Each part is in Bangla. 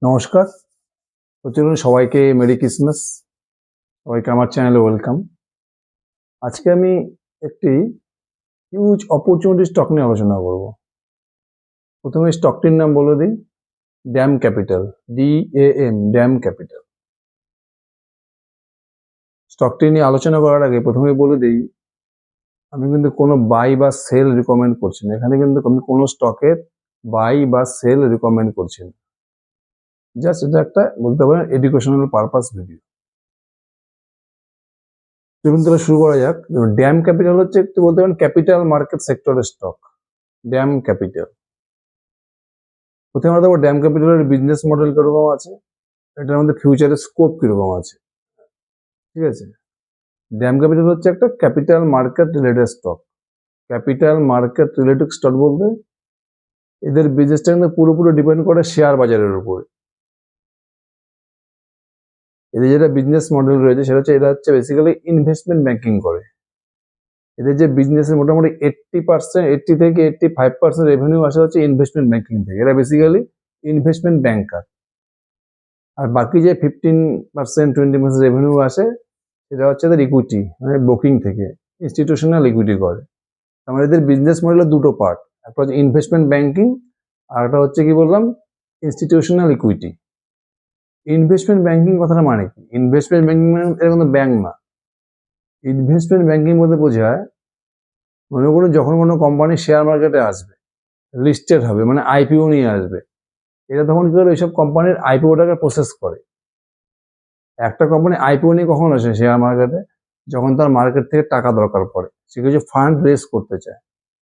নমস্কার। তো চলুন সবাইকে মেরি ক্রিসমাস। সবাইকে আমার চ্যানেলে ওয়েলকাম। আজকে আমি একটি হিউজ অপরচুনিটি স্টক নিয়ে আলোচনা করব। প্রথমে স্টকটির নাম বলে দিই, DAM Capital, DAM, DAM Capital. স্টকটি নিয়ে আলোচনা করার আগে প্রথমে বলে দিই, আমি কিন্তু কোনো বাই বা সেল রিকমেন্ড করছি না। এখানে কিন্তু আমি কোনো স্টকের বাই বা সেল রিকমেন্ড করছি না। জাস্ট এটা একটা বলতে পারেন এডুকেশনাল পারপাস ভিডিও। চলুন তাহলে শুরু করা যাক। ড্যাম ক্যাপিটাল হচ্ছে একটু বলতে পারেন ক্যাপিটাল মার্কেট সেক্টরের স্টক। ড্যাম ক্যাপিটাল, প্রথমে আমরা দেখবো ড্যাম ক্যাপিটালের বিজনেস মডেল কিরকম আছে, এটার মধ্যে ফিউচারের স্কোপ কিরকম আছে। ঠিক আছে, ড্যাম ক্যাপিটাল হচ্ছে একটা capital market related stock. Capital market related stock বলতে এদের বিজনেসটা কিন্তু পুরোপুরি ডিপেন্ড করে শেয়ার বাজারের উপরে। এদের যেটা বিজনেস মডেল রয়েছে সেটা হচ্ছে, এরা হচ্ছে বেসিক্যালি ইনভেস্টমেন্ট ব্যাংকিং করে। এদের যে বিজনেসের মোটামুটি 80 থেকে 85% রেভিনিউ আসে হচ্ছে ইনভেস্টমেন্ট ব্যাংকিং থেকে। এরা বেসিক্যালি ইনভেস্টমেন্ট ব্যাংকার। আর বাকি যে 15%-20% রেভিনিউ আসে সেটা হচ্ছে এদের ইকুইটি, মানে ব্রোকিং থেকে, ইনস্টিটিউশনাল ইকুইটি করে। আমার এদের বিজনেস মডেলের দুটো পার্ট, একটা হচ্ছে ইনভেস্টমেন্ট ব্যাংকিং আর একটা হচ্ছে কি বললাম ইনস্টিটিউশনাল ইকুইটি। ইনভেস্টমেন্ট ব্যাংকিং কথাটা মানে কি? ইনভেস্টমেন্ট ব্যাংকিং মানে এরকম ব্যাংক না। ইনভেস্টমেন্ট ব্যাংকিং বলতে বোঝায়, মনে করুন যখন কোনো কোম্পানি শেয়ার মার্কেটে আসবে, লিস্টেড হবে, মানে আইপিও নিয়ে আসবে, এটা তখন কি করে ওইসব কোম্পানির আইপিওটাকে প্রসেস করে। একটা কোম্পানি আইপিও নিয়ে কখন আসে শেয়ার মার্কেটে? যখন তার মার্কেট থেকে টাকা দরকার পড়ে, সে কিছু ফান্ড রেজ করতে চায়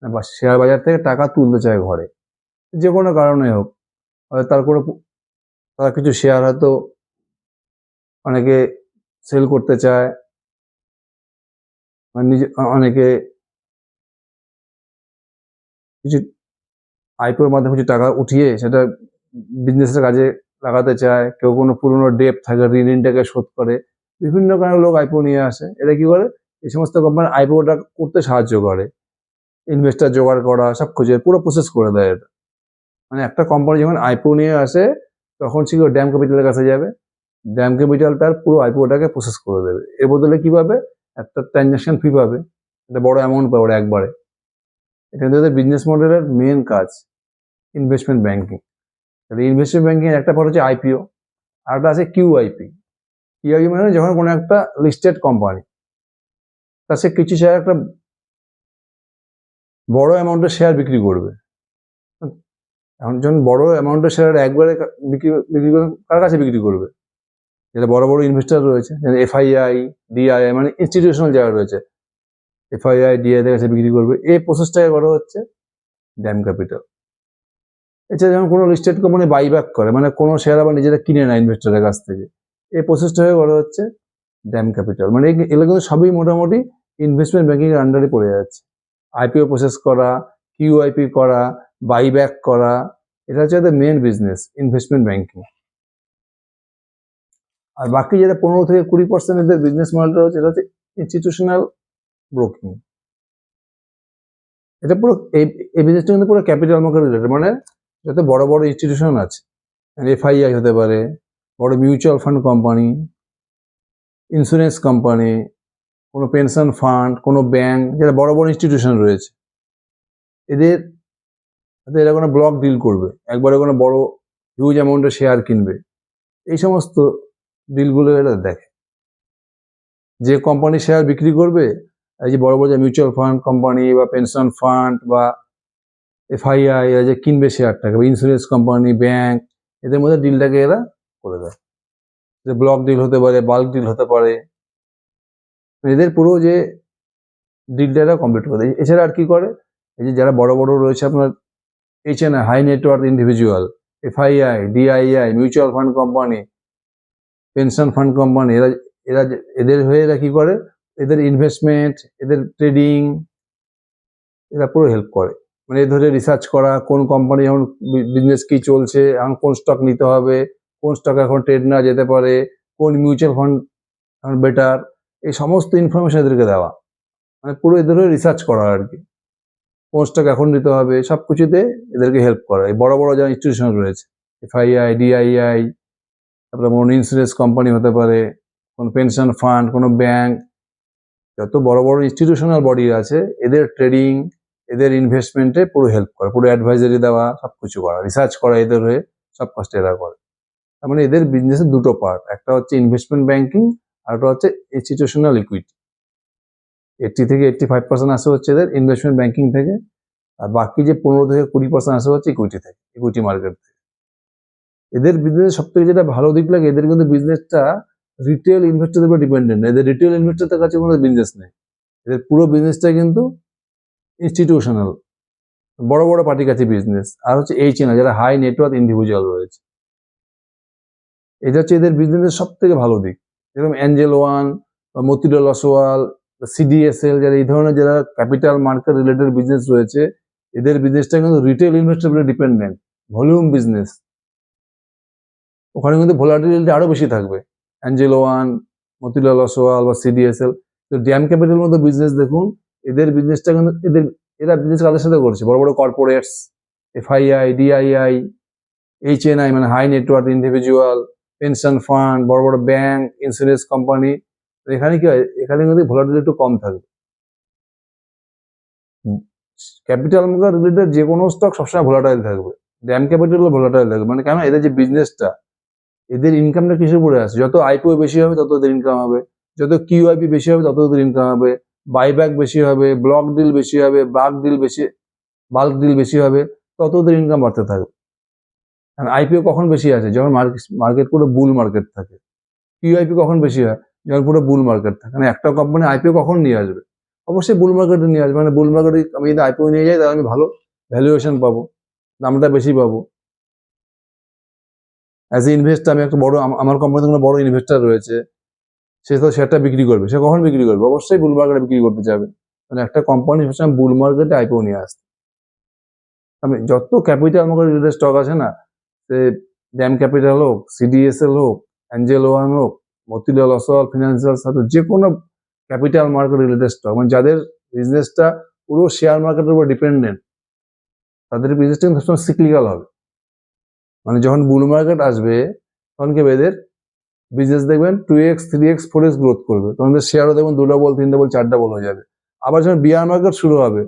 বা শেয়ার বাজার থেকে টাকা তুলতে চায় ঘরে, যে কোনো কারণে হোক। হয়তো তার কিছু শেয়ার হয়তো অনেকে সেল করতে চায়, অনেকে কিছু আইপিওর মাধ্যমে কিছু টাকা উঠিয়ে সেটা বিজনেসের কাজে লাগাতে চায়। কেউ কোনো পুরনো ডেপ থাকে, ঋণটাকে শোধ করে, বিভিন্ন কারণে লোক আইপিও নিয়ে আসে। এটা কি করে? এই সমস্ত কোম্পানি আইপিওটা করতে সাহায্য করে, ইনভেস্টার জোগাড় করা সব কিছু পুরো প্রসেস করে দেয় এটা। মানে একটা কোম্পানি যখন আইপিও নিয়ে আসে তখন সে ড্যাম ক্যাপিটালের কাছে যাবে, ড্যাম ক্যাপিটাল তার পুরো আইপিওটাকে প্রসেস করে দেবে। এর বদলে কি পাবে? একটা ট্রানজাকশন ফি পাবে, একটা বড় অ্যামাউন্ট পাবে ওরা একবারে। এটা কিন্তু বিজনেস মডেলের মেন কাজ, ইনভেস্টমেন্ট ব্যাংকিং। তাহলে ইনভেস্টমেন্ট ব্যাংকিং একটা পার্ট হচ্ছে আইপিও, আর একটা আছে কিউআইপি। কিউআইপি মানে যখন কোনো একটা লিস্টেড কোম্পানি তার সে কিছু শেয়ার, একটা বড় অ্যামাউন্টের শেয়ার বিক্রি করবে। এখন যখন বড় অ্যামাউন্টের শেয়ার একবারে বিক্রি করে, কার কাছে বিক্রি করবে? যেটা বড় বড় ইনভেস্টার রয়েছে, এফআইআই, ডিআইআই, মানে ইনস্টিটিউশনাল যারা রয়েছে, এফআইআই, ডিআইআই কাছে বিক্রি করবে। এই প্রসেসটাকে করা হচ্ছে ড্যাম ক্যাপিটাল। এছাড়া যখন কোনো লিস্টেড কোম্পানি বাইব্যাক করে, মানে কোনো শেয়ার আবার নিজেরা কিনে নেয় ইনভেস্টরের কাছ থেকে, এই প্রসেসটাকে করা হচ্ছে ড্যাম ক্যাপিটাল। মানে এগুলো কিন্তু সবই মোটামুটি ইনভেস্টমেন্ট ব্যাংকিং এর আন্ডারে পড়ে যাচ্ছে। আইপিও প্রসেস করা, কিউআইপি করা, বাইব্যাক করা, এটা হচ্ছে এদের মেন বিজনেস, ইনভেস্টমেন্ট ব্যাংকিং। আর বাকি যেটা 15 থেকে 20% এদের বিজনেস মডেলটা হচ্ছে, এটা হচ্ছে ইনস্টিটিউশনাল ব্রোকিং। এটা পুরো এই বিজনেসটা কিন্তু পুরো ক্যাপিটাল মার্কেট রিলেটেড, মানে যাতে বড় বড় ইনস্টিটিউশন আছে, এফআইআই হতে পারে, বড় mutual fund company, insurance company, কোনো পেনশন ফান্ড, কোনো ব্যাংক, যারা বড় বড় ইনস্টিটিউশন রয়েছে, এদের এরা কোনো ব্লক ডিল করবে, একবারে কোনো বড় হিউজ অ্যামাউন্টের শেয়ার কিনবে। এই সমস্ত ডিলগুলো এরা দেখে। যে কোম্পানি শেয়ার বিক্রি করবে, এই যে বড় বড় যে মিউচুয়াল ফান্ড কোম্পানি বা পেনশন ফান্ড বা এফআইআই, এরা যে কিনবে শেয়ারটাকে, বা ইন্স্যুরেন্স কোম্পানি, ব্যাংক, এদের মধ্যে ডিলটাকে এরা করে দেয়। যে ব্লক ডিল হতে পারে, বাল্ক ডিল হতে পারে, এদের পুরো যে ডিলটা এরা কমপ্লিট করে দেয়। এছাড়া আর কি করে? এই যে যারা বড় বড় রয়েছে আপনার HNI, high net worth individual, FII, DII, mutual fund company, pension fund company, এরা এদের হয়ে এরা কি করে? এদের ইনভেস্টমেন্ট, এদের ট্রেডিং, এরা পুরো হেল্প করে। মানে ধরে রিসার্চ করা, কোন কোম্পানি এখন বিজনেস কি চলছে, এখন কোন স্টক নিতে হবে, কোন স্টক এখন ট্রেড না যেতে পারে, কোন মিউচুয়াল ফান্ড এখন বেটার, এই সমস্ত ইনফরমেশন এদেরকে দেওয়া। মানে পুরো এদের রিসার্চ করা আর কি, কোন স্টক এখন নিতে হবে, সব কিছুতে এদেরকে হেল্প করা এই বড় বড় যারা ইনস্টিটিউশন রয়েছে। এফআইআই, ডিআইআই, তারপরে কোনো ইন্স্যুরেন্স কোম্পানি হতে পারে, কোনো পেনশন ফান্ড, কোনো ব্যাংক, যত বড় বড় ইনস্টিটিউশনাল বডি আছে এদের ট্রেডিং, এদের ইনভেস্টমেন্টে পুরো হেল্প করে, পুরো অ্যাডভাইজারি দেওয়া, সব কিছু করা, রিসার্চ করা এদের হয়ে সব কাজটা এরা করে। তার মানে এদের বিজনেসের দুটো পার্ট, একটা হচ্ছে ইনভেস্টমেন্ট ব্যাংকিং আর একটা হচ্ছে ইনস্টিটিউশনাল ইকুইটি। 80 থেকে 85% আসে হচ্ছে এদের ইনভেস্টমেন্ট ব্যাংকিং থেকে, আর বাকি যে 15 থেকে 20% আসে হচ্ছে ইকুইটি থেকে, ইকুইটি মার্কেট থেকে। এদের বিজনেস সব থেকে যেটা ভালো দিক লাগে, এদের কিন্তু বিজনেসটা রিটেল ইনভেস্টরদের উপর ডিপেন্ডেন্ট। এদের রিটেল ইনভেস্টরদের কাছে কোনো বিজনেস নেই, এদের পুরো বিজনেসটা কিন্তু ইনস্টিটিউশনাল, বড় বড় পার্টির কাছে বিজনেস। আর হচ্ছে এই চেনা যারা হাই নেটওয়ার্থ ইন্ডিভিজুয়াল রয়েছে, এটা হচ্ছে এদের বিজনেসের সব থেকে ভালো দিক। যেরকম অ্যাঞ্জেল ওয়ান বা মতিলাল ওসওয়াল, সিডিএসএল, যারা এই ধরনের যারা ক্যাপিটাল মার্কেট রিলেটেড বিজনেস রয়েছে, এদের বিজনেসটা কিন্তু রিটেল ইনভেস্টর উপরে ডিপেন্ডেন্ট, ভলিউম বিজনেস। ওখানে কিন্তু ভোলাটিলিটি আরো বেশি থাকবে। অ্যাঞ্জেল ওয়ান, মতিলাল ওসওয়াল বা সিডিএসএল, তো ড্যাম ক্যাপিটাল মতো বিজনেস দেখুন, এদের বিজনেসটা কিন্তু এরা বিজনেস কাদের সাথে করছে, বড় বড় কর্পোরেটস, এফআইআই, ডিআইআই, এইচএনআই মানে high net worth individual, pension fund, বড় বড় ব্যাংক, ইন্স্যুরেন্স কোম্পানি। এখানে কি হয়, এখানে কিন্তু ভোলাটিলিটি একটু কম থাকবে। ক্যাপিটাল মার্কেট রিলেটেড যে কোনো স্টক সবসময় ভোলাটাইল থাকবে, ড্যাম ক্যাপিটালও ভোলাটাইল থাকবে। মানে কেন, এদের যে বিজনেসটা, এদের ইনকামটা কিসের উপরে আছে, যত আইপিও বেশি হবে তত এদের ইনকাম হবে, যত কিউআইপি বেশি হবে তত এদের ইনকাম হবে, বাইব্যাক বেশি হবে, ব্লক ডিল বেশি হবে, বাল্ক ডিল বেশি হবে, তত ওদের ইনকাম বাড়তে থাকবে। কারণ আইপিও কখন বেশি আছে, যখন মার্কেট পুরো বুল মার্কেট থাকে। কিউআইপি কখন বেশি হয়, যখন পুরো বুল মার্কেট থাকে। মানে একটা কোম্পানি আইপিও কখন নিয়ে আসবে, অবশ্যই বুল মার্কেটে নিয়ে আসবে। মানে বুল মার্কেটে আমি যদি আইপিও নিয়ে যাই তাহলে আমি ভালো ভ্যালুয়েশন পাবো, দামটা বেশি পাবো। অ্যাজ এ ইনভেস্টার আমি একটা বড়, আমার কোম্পানিতে কোনো বড় ইনভেস্টার রয়েছে, সে তো শেয়ারটা বিক্রি করবে, সে কখন বিক্রি করবে, অবশ্যই বুল মার্কেটে বিক্রি করতে চাবে। মানে একটা কোম্পানি সবসময় বুল মার্কেটে আইপিও নিয়ে আসতে। আমি যত ক্যাপিটাল মার্কেট রিলেটেড স্টক আছে না, সে ড্যাম ক্যাপিটাল হোক, সিডিএসএল হোক, অ্যাঞ্জেল ওয়ান হোক, মতিলাল ওসওয়াল ফিনান্সিয়াল সাথে যে কোনো ক্যাপিটাল মার্কেট রিলেটেড স্টক, মানে যাদের বিজনেসটা পুরো শেয়ার মার্কেটের উপর ডিপেন্ডেন্ট, তাদের বিজনেসটা কিন্তু সবসময় সিক্লিক্যাল হবে। মানে যখন বুল মার্কেট আসবে তখন কি এদের বিজনেস দেখবেন 2x, 3x, 4x গ্রোথ করবে, তখন শেয়ারও দেখবেন 2 ডাবল, 3 ডাবল, 4 ডাবল হয়ে যাবে। আবার যখন বিয়ার মার্কেট শুরু হবে,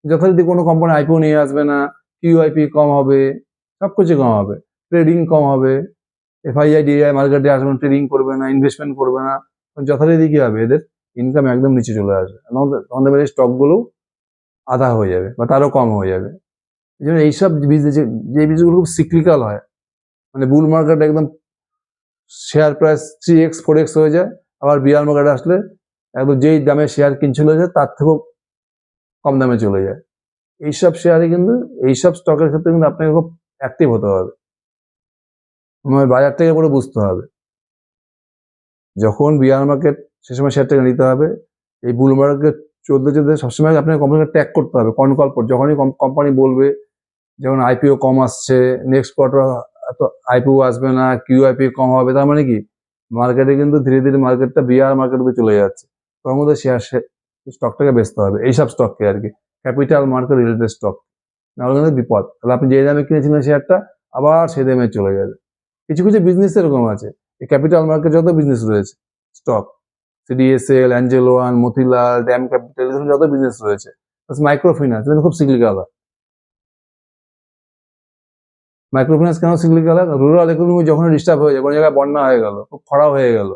যথারীতি কোনো কোম্পানি আইপিও নিয়ে আসবে না, কিউআইপি কম হবে, সবকিছু কম হবে, ট্রেডিং কম হবে, এফআইআই, ডিআই মার্কেটে আসবে, ট্রেডিং করবে না, ইনভেস্টমেন্ট করবে না, যথারীতি কি হবে, এদের ইনকাম একদম নিচে চলে আসবে, তখন দেখবেন এই স্টকগুলো আধা হয়ে যাবে বা তারও কম হয়ে যাবে। এই জন্য এইসব বিজনেস, যে বিজনেসগুলো খুব সিক্লিক্যাল হয়, মানে বুল মার্কেট একদম শেয়ার প্রাইস 3x, 4x হয়ে যায়, আবার বিয়ার মার্কেট আসলে একদম যেই দামে শেয়ার কিনছিল যে তার থেকেও কম দামে চলে যায়। এইসব শেয়ারে কিন্তু, এইসব স্টকের ক্ষেত্রে কিন্তু আপনাকে খুব অ্যাক্টিভ হতে হবে, মানে বাজারটাকে পুরো বুঝতে হবে। যখন বিয়ার মার্কেট, সে সময় শেয়ারটাকে নিতে হবে। এই বুল মার্কেট চলতে চলতে সবসময় আপনাকে কোম্পানিকে ট্যাগ করতে হবে, কনকল পর যখনই কোম্পানি বলবে যেমন আইপিও কম আসছে, নেক্সট কোয়ার্টার এত আইপিও আসবে না, কিউআইপি কম হবে, তার মানে কি মার্কেটে কিন্তু ধীরে ধীরে মার্কেটটা বিয়ার মার্কেটে চলে যাচ্ছে, তার মধ্যে স্টকটাকে বেচতে হবে, এইসব স্টককে আর কি, ক্যাপিটাল মার্কেট রিলেটেড স্টক, নাহলে কিন্তু বিপদ। তাহলে আপনি যে দামে কিনেছিলেন শেয়ারটা আবার সেই দামে চলে যাবে। কিছু কিছু বিজনেস এরকম আছে, এই ক্যাপিটাল মার্কেট যত বিজনেস রয়েছে stock, CDSL, Angel One, Motilal, DAM Capital, যত বিজনেস রয়েছে, মাইক্রো ফিন্যান্স খুব সিক্লিক্যাল হয়। মাইক্রো ফিন্যান্স কেন সিক্লিক্যাল হয়, রুরাল ইকোনমি যখন ডিস্টার্ব হয়ে যায়, কোনো জায়গায় বন্যা হয়ে গেল, খুব খরা হয়ে গেল,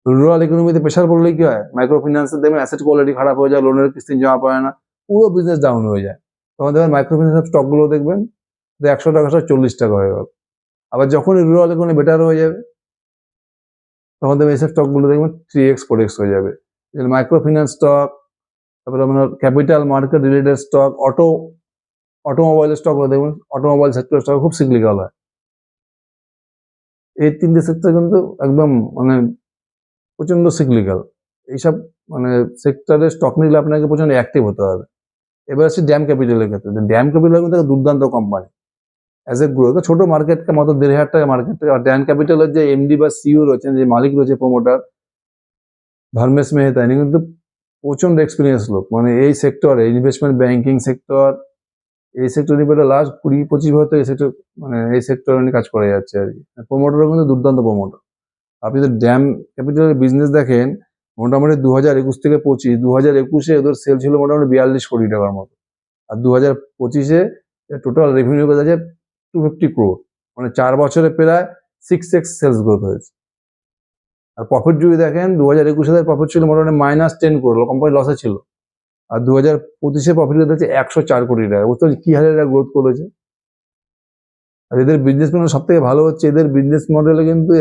রুরাল ইকোনমিতে প্রেশার পড়লে কি হয়, মাইক্রো ফিন্যান্সের দেখবেন অ্যাসেট কোয়ালিটি খারাপ হয়ে যায়, লোনের কিস্তি জমা পায় না, পুরো বিজনেস ডাউন হয়ে যায়। তখন দেখবেন মাইক্রো ফিন্যান্সের স্টকগুলো দেখবেন 100 টাকা 40 টাকা হয়ে গেল। আবার যখনই রুরাল ইকোনমি বেটার হয়ে যাবে, তখন দেখবেন এইসব স্টকগুলো দেখবেন 3x, 4x হয়ে যাবে। মাইক্রো ফিন্যান্স স্টক, তারপরে আপনার capital market related stock, automobile স্টকগুলো দেখবেন, অটোমোবাইল সেক্টর স্টক খুব সিক্লিক্যাল হয়। এই তিনটে সেক্টর কিন্তু একদম মানে প্রচন্ড সিক্লিক্যাল। এইসব মানে সেক্টরে স্টক নিলে আপনাকে প্রচন্ড অ্যাক্টিভ হতে হবে। এবার আসছি ড্যাম ক্যাপিটালের ক্ষেত্রে, ড্যাম ক্যাপিটাল কিন্তু দুর্দান্ত কোম্পানি, অ্যাজ এ গ্রো ছোট মার্কেট মতো 1,500 টাকা মার্কেট থেকে। আর ড্যাম ক্যাপিটালের যে এমডি বা সিইও রয়েছেন, যে মালিক রয়েছে, প্রমোটার ধর্মেশ মেহতা, ইনি কিন্তু প্রচন্ড এক্সপিরিয়েন্স লোক, মানে এই সেক্টরে ইনভেস্টমেন্ট ব্যাংকিং সেক্টর, এই সেক্টর নিয়ে লাস্ট 20-25 বছর এই সেক্টর মানে এই সেক্টর নিয়ে কাজ করে যাচ্ছে আর কি। প্রমোটারও কিন্তু দুর্দান্ত প্রমোটার। আপনি যদি ড্যাম ক্যাপিটালের বিজনেস দেখেন, মোটামুটি 2021 থেকে 25, 2021-এ ওদের সেল ছিল মোটামুটি 42 কোটি টাকার মতো, আর 2025-এ টোটাল রেভিনিউ কত আছে 250 crore, মানে 4 বছরে প্রায় 6x সেলস গ্রোথ হয়েছে। আর প্রফিট যদি দেখেন 2021-এ প্রফিট ছিল মোটামুটি -10 crore, কোম্পানি লসে ছিল, আর 2025-এ প্রফিট হচ্ছে 104 কোটি টাকা। বুঝতে পারছি কি হারে এরা গ্রোথ করেছে। আর এদের বিজনেস মডেল সব থেকে ভালো হচ্ছে, এদের বিজনেস মডেলে কিন্তু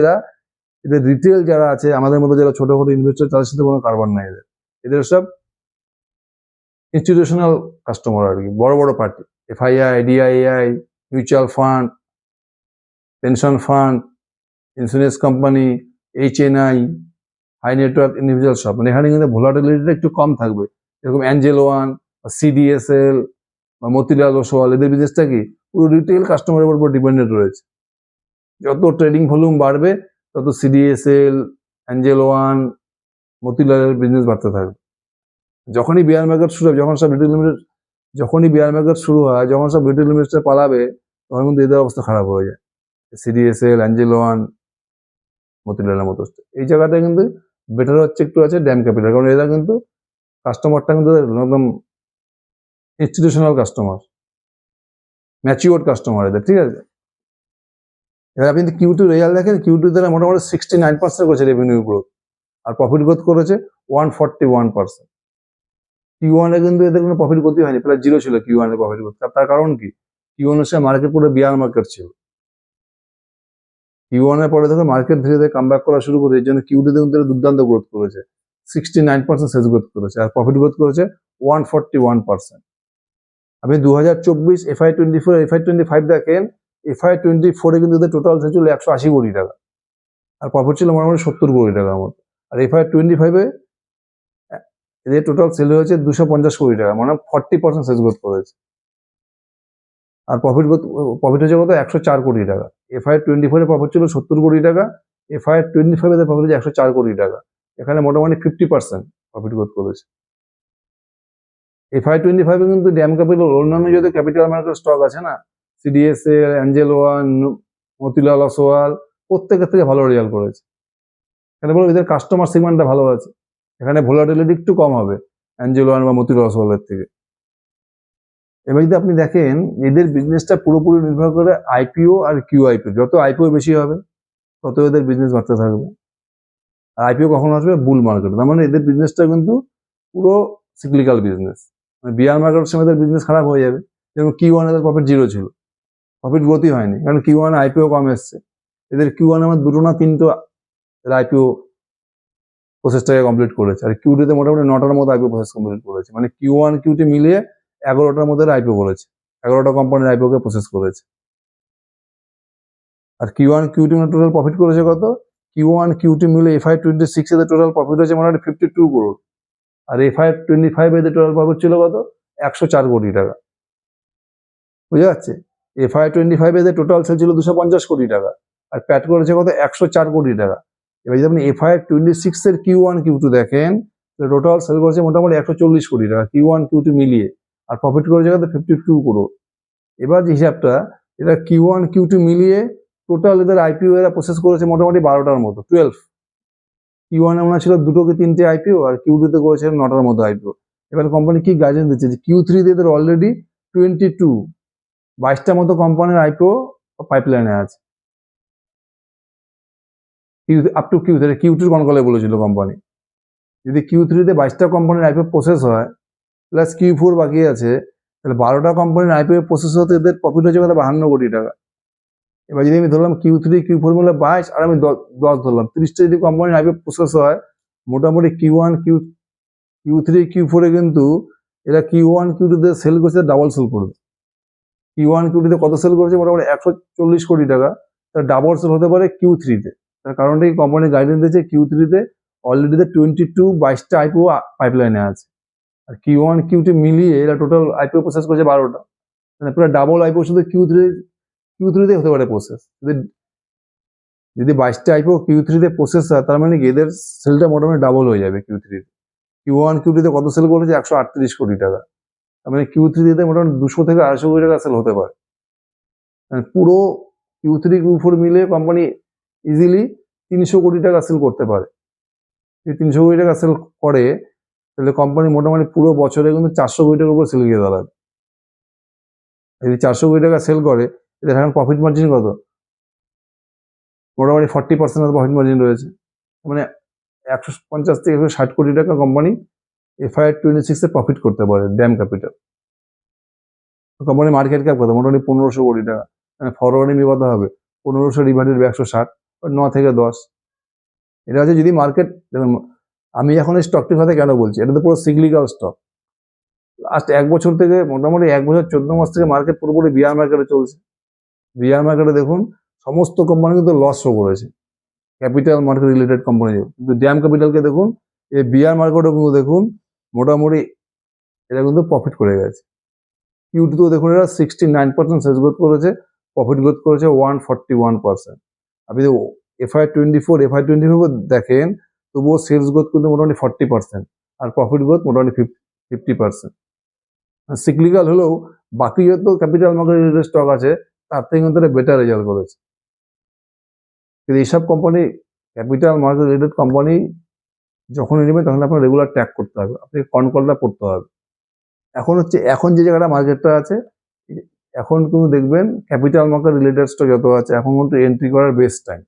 এদের রিটেল যারা আছে আমাদের মতো যারা ছোটখাটো ইনভেস্টর, তাদের সাথে কোনো কারবার নাই এদের সব ইনস্টিটিউশনাল কাস্টমার আর কি, বড় বড় party, FII, DII, mutual fund, pension fund, insurance company, HNI, high network individual সব, মানে এখানে কিন্তু ভোলাটিলিটিটা একটু কম থাকবে। এরকম অ্যাঞ্জেল ওয়ান, CDSL বা মতিলাল ওসওয়াল, এদের বিজনেসটা কি পুরো রিটেল কাস্টমারের উপর ডিপেন্ডেন্ট রয়েছে। যত ট্রেডিং ভলিউম বাড়বে তত CDSL, অ্যাঞ্জেল ওয়ান, মতিলালের বিজনেস বাড়তে থাকবে। যখনই বিয়ার মার্কেট শুরু হবে, যখন সব রিটেল ইনভেস্টর পালাবে, তখন কিন্তু এদের অবস্থা খারাপ হয়ে যায়। CDSL, অ্যাঞ্জেল ওয়ান, মতিলালের মতো এই জায়গাতে কিন্তু বেটার হচ্ছে একটু আছে ড্যাম ক্যাপিটাল, কারণ এরা কিন্তু কাস্টমারটা কিন্তু একদম ইনস্টিটিউশনাল কাস্টমার, ম্যাচিওর কাস্টমার এদের, ঠিক আছে। এবার আপনি Q2 রেজাল্ট দেখেন, Q2 তারা মোটামুটি 69% করেছে রেভিনিউ গ্রোথ, আর প্রফিট গ্রোথ করেছে 141%। Q1-এ কিন্তু এদের কোনো প্রফিট গ্রোথই হয়নি, প্রায় জিরো ছিল Q1 এর প্রফিট গ্রোথ। তার কারণ কি, Q1 এর মার্কেট পুরো বিয়ার মার্কেট ছিল। Q1 এর পরে দেখো মার্কেট ধীরে ধীরে কামব্যাক করা শুরু করে, এর জন্য Q2-তে কিন্তু দুর্দান্ত গ্রোথ করেছে, 69% সেলস গ্রোথ করেছে, আর প্রফিট গ্রোথ করেছে 141%। আপনি 2024 FY24 FY25 দেখেন, FY24-এ কিন্তু এদের টোটাল সেল ছিল 180 কোটি টাকা, আর প্রফিট ছিল মোটামুটি 70 কোটি টাকার মতো। আর FY25-এ এদের টোটাল সেল হয়েছে 250 কোটি টাকা, মানে 40% সেলস গ্রোথ করেছে, আর প্রফিট হচ্ছে কত 104 কোটি টাকা। FY24-এ প্রফিট ছিল 70 কোটি টাকা, FY25-এ প্রফিট হচ্ছে 104 কোটি টাকা, এখানে মোটামুটি 50% প্রফিট গ্রোথ করেছে। FY25-এ কিন্তু ড্যাম ক্যাপিটাল অন্যান্য যদি ক্যাপিটাল মার্কেট স্টক আছে না, CDSL, Angel One, Motilal Oswal, প্রত্যেকের থেকে ভালো রেজাল্ট করেছে। এখানে বলবো এদের কাস্টমার সেগমেন্টটা ভালো আছে, এখানে ভোলাটিলিটি একটু কম হবে অ্যাঞ্জেল ওয়ান বা মতিলাল ওসওয়ালের থেকে। এবার যদি আপনি দেখেন এদের বিজনেসটা পুরোপুরি নির্ভর করে IPO আর QIP, যত IPO বেশি হবে তত এদের বিজনেস বাড়তে থাকবে। আর IPO কখন আসবে, বুল মার্কেট, তার মানে এদের বিজনেসটা কিন্তু পুরো সিক্লিক্যাল বিজনেস, মানে বিয়ার মার্কেটের সময় এদের বিজনেস খারাপ হয়ে যাবে। যেমন Q1 এদের প্রফিট জিরো ছিল, প্রফিট গ্রোথই হয়নি, কারণ Q1 IPO কম এসছে। এদের Q1 আমার 2টো না 3টো IPO প্রসেসটাকে কমপ্লিট করেছে, আর Q2-তে মোটামুটি 9টার মতো IPO প্রসেস কমপ্লিট করেছে, মানে Q1 Q2 মিলিয়ে 11টার মধ্যে IPO করেছে, 11টা কোম্পানির IPO কে প্রসেস করেছে। আর Q1 Q2 টোটাল প্রফিট করেছে কত, Q1 Q2 মিলে FY26 এদের টোটাল প্রফিট হয়েছে মোটামুটি 52 crore, আর FY25 এদের টোটাল প্রফিট ছিল কত 104 কোটি টাকা। বুঝা যাচ্ছে, FY25 এদের টোটাল সেল ছিল 250 কোটি টাকা, আর প্যাট করেছে কত 104 কোটি টাকা। এবার যদি আপনি FY26 এর Q1 Q2 দেখেন, টোটাল সেল করেছে মোটামুটি 140 কোটি টাকা Q1 Q2 মিলিয়ে, আর প্রফিট করেছে কত 52 crore। এবার যে হিসাবটা, এটা Q1 Q2 মিলিয়ে টোটাল এদের IPO এরা প্রসেস করেছে মোটামুটি 12টার মতো, 12। Q1 এ মনে ছিল 2টো কি 3টে IPO, আর Q2-তে করেছে 9টার মতো IPO। এবার কোম্পানি কি গাইডেন্স দিচ্ছে যে Q3-তে এদের অলরেডি 22টার মতো কোম্পানির IPO পাইপলাইনে আছে, আপ টু Q2 কনকলে বলেছিল কোম্পানি। যদি Q3-তে 22টা কোম্পানির IPO প্রসেস হয়, প্লাস Q4 বাকি আছে, তাহলে 12টা কোম্পানির IPO প্রসেস হতে এদের প্রফিট হচ্ছে কত 52 কোটি টাকা। এবার যদি আমি ধরলাম Q3 Q4 মিলে 22, আর আমি 10 ধরলাম, 30টা যদি কোম্পানির IPO প্রসেস হয়, মোটামুটি Q1 Q3 Q4-এ কিন্তু এরা Q1 Q2-তে সেল করছে ডাবল সেল করবে। Q1 Q2-তে কত সেল করেছে মোটামুটি 140 কোটি টাকা, তার ডাবল সেল হতে পারে Q3-তে। তার কারণটা কি, কোম্পানি গাইডেন্স দিয়েছে Q3-তে অলরেডি 22টা IPO পাইপলাইনে আছে, আর Q1 Q2 মিলিয়ে এরা টোটাল IPO প্রসেস করেছে 12টা, মানে পুরো ডাবল IPO শুধু Q3-তে হতে পারে প্রসেস। যদি 22টা IPO Q3-তে প্রসেস হয়, তার মানে এদের সেলটা মোটামুটি ডাবল হয়ে যাবে Q3-তে। Q1 Q2-তে কত সেল করেছে 138 কোটি টাকা, তার মানে Q3 তে মোটামুটি 200 থেকে 250 কোটি টাকা সেল হতে পারে। মানে পুরো Q3 Q4 মিলে কোম্পানি ইজিলি 300 কোটি টাকা সেল করতে পারে। যদি 300 কোটি টাকা সেল করে তাহলে কোম্পানি মোটামুটি পুরো বছরে কিন্তু 400 কোটি টাকার উপর সেল গিয়ে দাঁড়াবে। যদি 400 কোটি টাকা সেল করে এদের এখন প্রফিট মার্জিন কত? মোটামুটি 40% এর প্রফিট মার্জিন রয়েছে। মানে 150 থেকে 160 কোটি টাকা কোম্পানি FY 26 এ প্রফিট করতে পারে ড্যাম ক্যাপিটাল। কোম্পানির মার্কেট ক্যাপ কত? মোটামুটি 1500 কোটি টাকা। মানে ফরওয়ার্ডিং কত হবে? 1500 ডিভাইডেড বাই 160, 9 থেকে 10। এটা হচ্ছে যদি মার্কেট, দেখুন আমি এখন এই স্টকটির কথা কেন বলছি, এটা তো পুরো সিগলিক্যাল স্টক। লাস্ট 1 বছর থেকে মোটামুটি 1 বছর 14 মাস থেকে মার্কেট পুরোপুরি বিয়ার মার্কেটে চলছে। বিয়ার মার্কেটে দেখুন সমস্ত কোম্পানি কিন্তু লস শো করেছে, ক্যাপিটাল মার্কেট রিলেটেড কোম্পানি। কিন্তু ড্যাম ক্যাপিটালকে দেখুন, এই বিয়ার মার্কেটও কিন্তু দেখুন মোটামুটি এটা কিন্তু প্রফিট করে গেছে। Q2 তো দেখুন এরা 69% সেলস গ্রোথ করেছে, প্রফিট গ্রোথ করেছে 141%। আপনি যদি FY 24 FY 25 দেখেন তবুও সেলস গ্রোথ কিন্তু মোটামুটি 40% আর প্রফিট গ্রোথ মোটামুটি 50%। সিক্লিক্যাল হলেও বাকি যত ক্যাপিটাল মার্কেট রিলেটেড স্টক আছে তার থেকে কিন্তু এটা বেটার রেজাল্ট করেছে। কিন্তু এইসব company, capital market related company যখনই নেবেন তখন আপনার রেগুলার ট্র্যাক করতে হবে, আপনাকে কনকলটা পড়তে হবে। এখন যে জায়গাটা মার্কেটটা আছে, এখন কিন্তু দেখবেন ক্যাপিটাল মার্কেট রিলেটেড স্টক যত আছে এখন কিন্তু এন্ট্রি করার বেস্ট টাইম।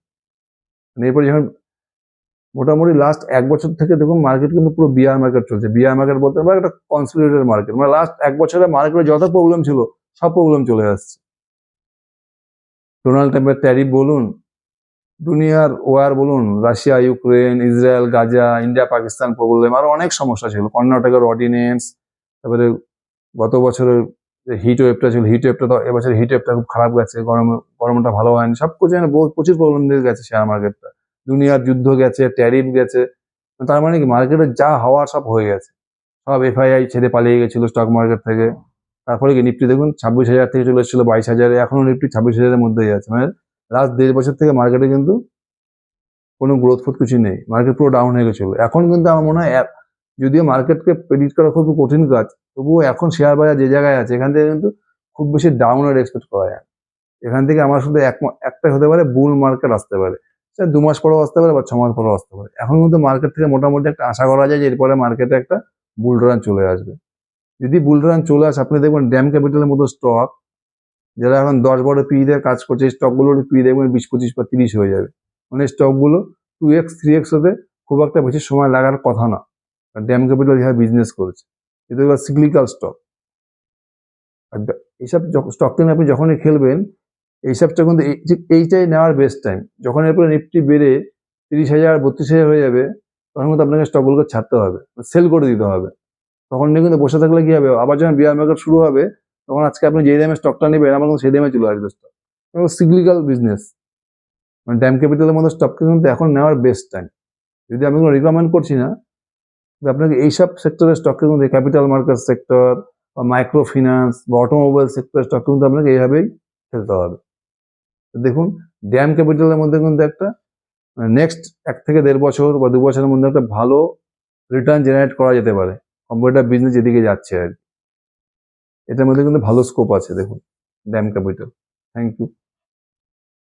এরপরে যখন মোটামুটি লাস্ট 1 বছর থেকে দেখুন মার্কেট কিন্তু পুরো বিয়ার মার্কেট চলছে। বিয়ার মার্কেট বলতে পারে একটা কনসলিডেটেড মার্কেট। মানে লাস্ট 1 বছরে মার্কেটে যত প্রবলেম ছিল সব প্রবলেম চলে আসছে। ডোনাল্ড ট্রাম্পের ট্যারিফ বলুন, দুনিয়ার ওয়ার বলুন, Russia Ukraine, Israel Gaza, India Pakistan problem, আরো অনেক সমস্যা ছিল, কর্ণাটকের অর্ডিনেন্স, তারপরে গত বছরের যে হিট ওয়েভটা ছিল, হিট ওয়েভটা তো এবছর হিট ওয়েভটা খুব খারাপ গেছে, গরমটা ভালো হয়নি, সব কিছু প্রচুর প্রবলেম দিয়ে গেছে শেয়ার মার্কেটটা। দুনিয়ার যুদ্ধ গেছে, ট্যারিফ গেছে, তার মানে কি মার্কেটে যা হওয়ার সব হয়ে গেছে। সব FII ছেড়ে পালিয়ে গেছিল স্টক মার্কেট থেকে। তারপরে কি নিফটি দেখুন 26,000 থেকে চলে এসেছিল 22,000, এখনো নিফটি 26,000-এর মধ্যেই আছে। মানে লাস্ট 1.5 বছর থেকে মার্কেটে কিন্তু কোনো গ্রোথ ফোথ কিছু নেই, মার্কেট পুরো ডাউন হয়ে গেছিল। এখন কিন্তু আমার মনে হয় যদিও মার্কেটকে প্রেডিক্ট করা খুব কঠিন কাজ, তবুও এখন শেয়ার বাজার যে জায়গায় আছে এখান থেকে কিন্তু খুব বেশি ডাউনের এক্সপেক্ট করা যায়। এখান থেকে আমার শুধু একটাই হতে পারে, বুল মার্কেট আসতে পারে। সে 2 মাস পরেও আসতে পারে বা 6 মাস পরেও আসতে পারে। এখন কিন্তু মার্কেট থেকে মোটামুটি একটা আশা করা যায় যে এরপরে মার্কেটে একটা বুল রান চলে আসবে। যদি বুল রান চলে আসে আপনি দেখবেন ড্যাম ক্যাপিটালের মতো স্টক যারা এখন 10-12 PE দিয়ে কাজ করছে, এই স্টকগুলোর PE দেখবেন 20, 25 বা 30 হয়ে যাবে। মানে স্টকগুলো 2x 3x হতে খুব একটা বেশি সময় লাগার কথা না। ড্যাম ক্যাপিটাল যেভাবে বিজনেস করেছে, এটা হলো সিক্লিক্যাল স্টক। আর এইসব স্টক কিনে আপনি যখনই খেলবেন এইসবটা কিন্তু এইটাই নেওয়ার বেস্ট টাইম। যখন এরপরে নিফটি বেড়ে 30,000 32,000 হয়ে যাবে তখন কিন্তু আপনাকে স্টকগুলোকে ছাড়তে হবে, সেল করে দিতে হবে। তখন কিন্তু বসে থাকলে কি হবে, আবার যখন বিয়ার মার্কেট শুরু হবে তখন আজকে আপনি যে দামে স্টকটা নেবেন আমার কিন্তু সেই দামে চলে আসবে স্টক। সিক্লিক্যাল বিজনেস, মানে ড্যাম ক্যাপিটালের মতো স্টককে কিন্তু এখন নেওয়ার বেস্ট টাইম। যদি আমি কোনো রিকমেন্ড করছি না, আপনাকে এইসব সেক্টরের স্টককে কিন্তু ক্যাপিটাল মার্কেট সেক্টর বা মাইক্রো ফিন্যান্স বা অটোমোবাইল সেক্টরের স্টক কিন্তু আপনাকে এইভাবেই খেলতে হবে। দেখুন ড্যাম ক্যাপিটালের মধ্যে কিন্তু একটা নেক্সট 1 থেকে 1.5 বছর বা 2 বছরের মধ্যে একটা ভালো রিটার্ন জেনারেট করা যেতে পারে। কম্পিউটার বিজনেস যেদিকে যাচ্ছে আর কি, এটার মধ্যে কিন্তু ভালো স্কোপ আছে। দেখুন ড্যাম ক্যাপিটাল। Thank you.